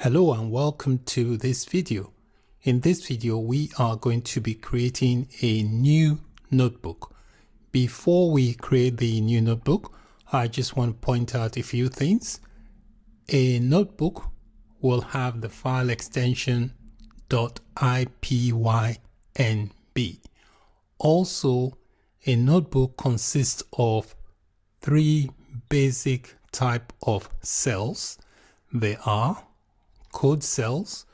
Hello and welcome to this video. In this video, we are going to be creating a new notebook. Before we create the new notebook, I just want to point out a few things. A notebook will have the file extension .ipynb. Also, a notebook consists of three basic type of cells. They are code cells,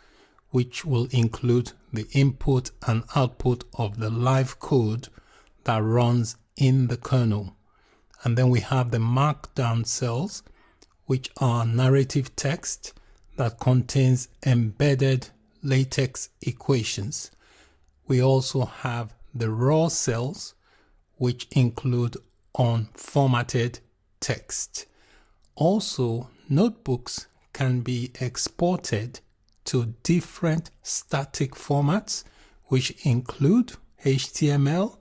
which will include the input and output of the live code that runs in the kernel. And then we have the markdown cells, which are narrative text that contains embedded LaTeX equations. We also have the raw cells, which include unformatted text. Also, notebooks can be exported to different static formats, which include HTML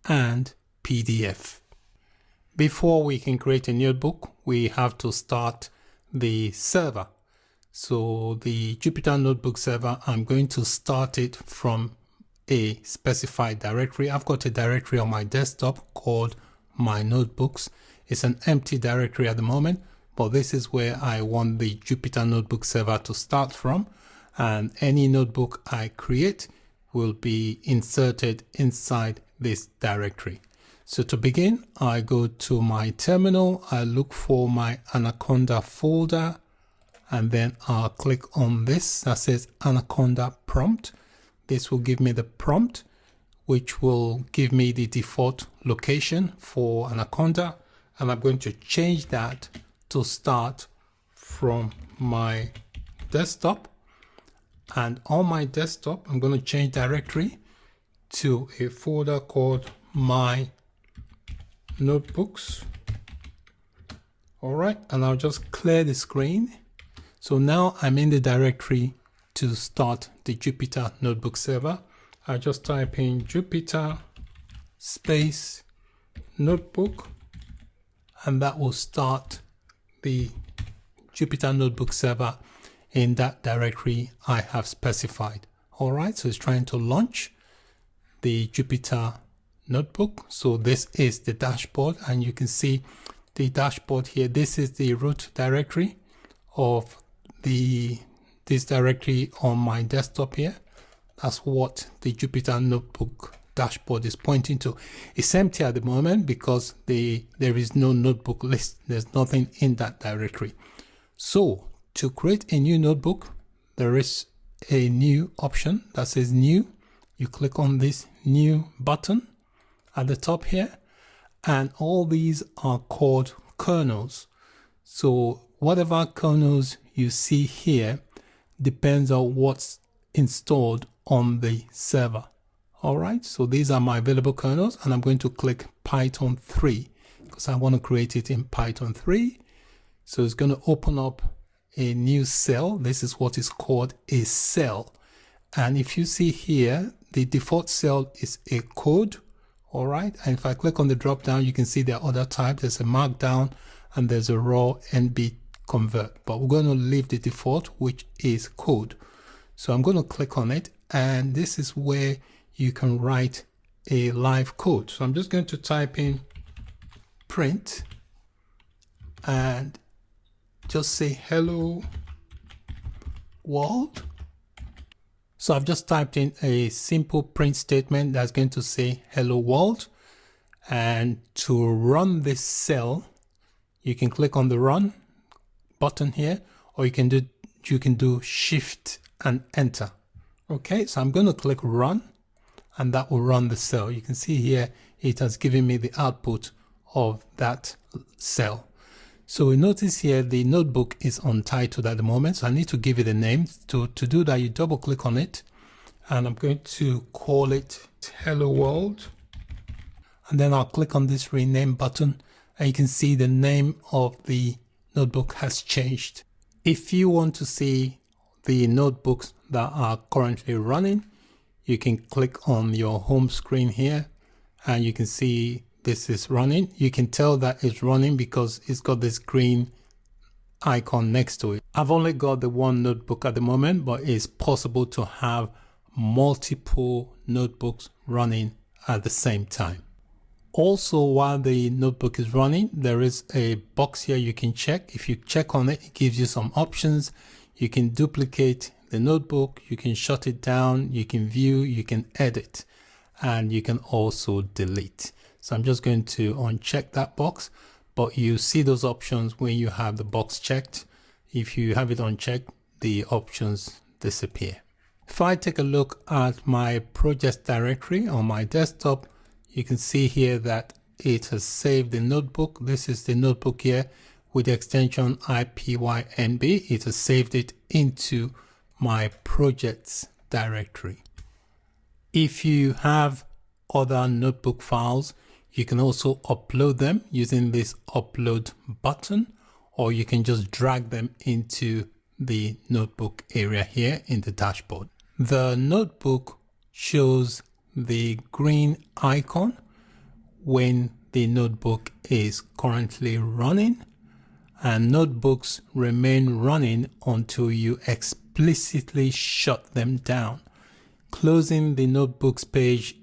and PDF. Before we can create a notebook, we have to start the server. So the Jupyter Notebook server, I'm going to start it from a specified directory. I've got a directory on my desktop called My Notebooks. It's an empty directory at the moment, but this is where I want the Jupyter Notebook server to start from, and any notebook I create will be inserted inside this directory. So to begin, I go to my terminal, I look for my Anaconda folder, and then I'll click on this that says Anaconda prompt. This will give me the prompt, which will give me the default location for Anaconda, and I'm going to change that to start from my desktop. And on my desktop, I'm going to change directory to a folder called My Notebooks. All right, and I'll just clear the screen. So now I'm in the directory to start the Jupyter Notebook server. I just type in Jupyter space notebook, and that will start the Jupyter Notebook server in that directory I have specified. All right, so it's trying to launch the Jupyter Notebook. So this is the dashboard, and you can see the dashboard here. This is the root directory of this directory on my desktop here. That's what the Jupyter Notebook dashboard is pointing to. It's empty at the moment because there is no notebook list. There's nothing in that directory. So to create a new notebook, there is a new option that says new. You click on this new button at the top here, and all these are called kernels. So whatever kernels you see here depends on what's installed on the server. All right, so these are my available kernels, and I'm going to click Python 3 because I want to create it in Python 3. So it's going to open up a new cell. This is what is called a cell. And if you see here, the default cell is a code. All right, and if I click on the drop down, you can see there are other types. There's a markdown and there's a raw NB convert, but we're going to leave the default, which is code. So I'm going to click on it, and this is where you can write a live code. So I'm just going to type in print and just say hello world. So I've just typed in a simple print statement that's going to say hello world. And to run this cell, you can click on the run button here, or you can do shift and enter. Okay, so I'm going to click run, and that will run the cell. You can see here it has given me the output of that cell. So we notice here the notebook is untitled at the moment, so I need to give it a name. To do that, you double click on it, and I'm going to call it Hello World. And then I'll click on this rename button, and you can see the name of the notebook has changed. If you want to see the notebooks that are currently running, you can click on your home screen here, and you can see this is running. You can tell that it's running because it's got this green icon next to it. I've only got the one notebook at the moment, but it's possible to have multiple notebooks running at the same time. Also, while the notebook is running, there is a box here you can check. If you check on it, it gives you some options. You can duplicate the notebook, you can shut it down, you can view, you can edit, and you can also delete. So I'm just going to uncheck that box, but you see those options when you have the box checked. If you have it unchecked, the options disappear. If I take a look at my projects directory on my desktop, you can see here that it has saved the notebook. This is the notebook here with the extension IPYNB. It has saved it into my projects directory. If you have other notebook files, you can also upload them using this upload button, or you can just drag them into the notebook area here in the dashboard. The notebook shows the green icon when the notebook is currently running, and notebooks remain running until you explicitly shut them down. Closing the notebooks page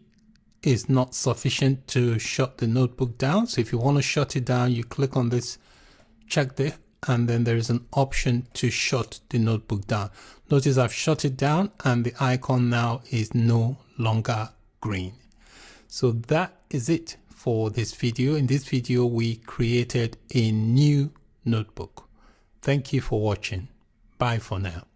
is not sufficient to shut the notebook down. So if you want to shut it down, you click on this check there, and then there is an option to shut the notebook down. Notice I've shut it down and the icon now is no longer green. So that is it for this video. In this video, we created a new notebook. Thank you for watching. Bye for now.